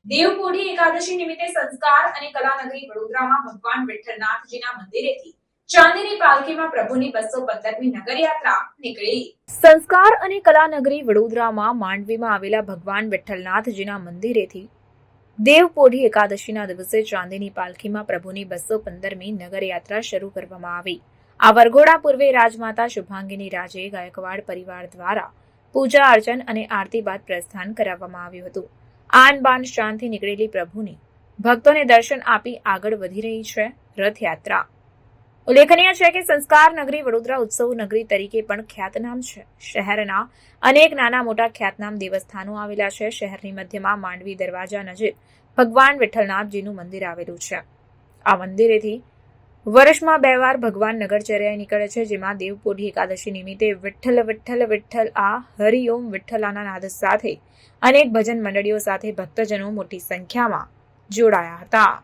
દેવપોઢી એકાદશી નિમિત્તે સંસ્કાર અને કલાનગરી વડોદરામાં ભગવાન વિઠ્ઠલનાથજીના મંદિરેથી ચાંદીની પાલખીમાં પ્રભુની 215મી નગરયાત્રા નીકળી। સંસ્કાર અને કલાનગરી વડોદરામાં માંડવીમાં આવેલા ભગવાન વિઠ્ઠલનાથજીના મંદિરેથી દેવપોઢી એકાદશીના દિવસે ચાંદીની પાલખીમાં પ્રભુની 215મી નગરયાત્રા શરૂ કરવામાં આવી। આ વરઘોડા પૂર્વે રાજમાતા શુભાંગીની રાજે ગાયકવાડ પરિવાર દ્વારા પૂજા અર્ચન અને આરતી બાદ પ્રસ્થાન કરાવવામાં આવ્યું હતું। આન બાન શાનથી નીકળેલી પ્રભુની ભક્તોને દર્શન આપી આગળ વધી રહી છે રથયાત્રા। ઉલ્લેખનીય છે કે સંસ્કાર નગરી વડોદરા ઉત્સવ નગરી તરીકે પણ ખ્યાતનામ છે। શહેરના અનેક નાના મોટા ખ્યાતનામ દેવસ્થાનો આવેલા છે। શહેરની મધ્યમાં માંડવી દરવાજા નજીક ભગવાન વિઠ્ઠલનાથજીનું મંદિર આવેલું છે। આ મંદિરેથી વર્ષમાં 2 વાર ભગવાન નગરચર્યાએ નીકળે છે, જેમાં દેવપોઢી એકાદશી નિમિત્તે વિઠ્ઠલ વિઠ્ઠલ વિઠ્ઠલ આ હરિઓમ વિઠ્ઠલાના નાદ સાથે અનેક ભજન મંડળીઓ સાથે ભક્તજનો મોટી સંખ્યામાં જોડાયા હતા।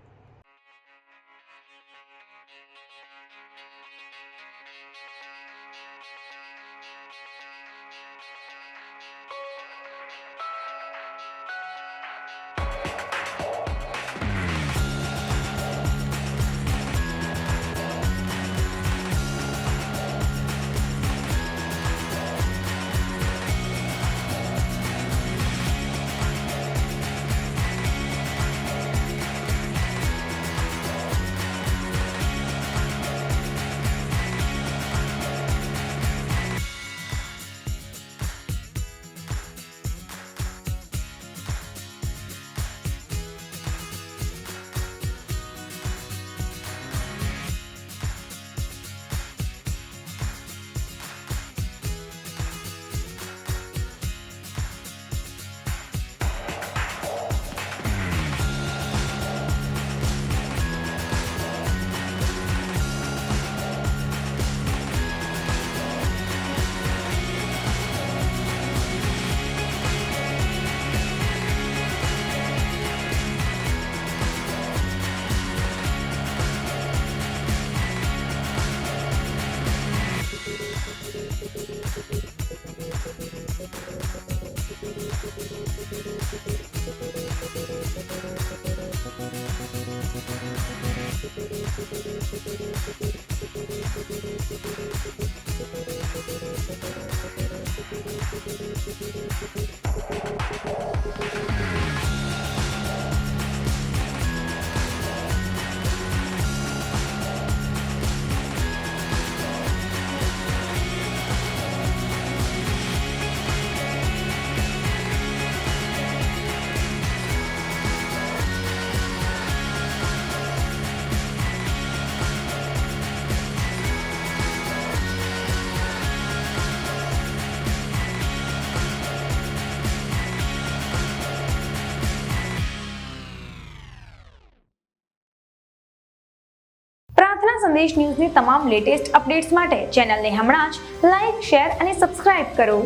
પ્રાર્થના સંદેશ ન્યૂઝની તમામ લેટેસ્ટ અપડેટ્સ માટે ચેનલને હમણાં જ લાઇક, શેર અને સબસ્ક્રાઇબ કરો।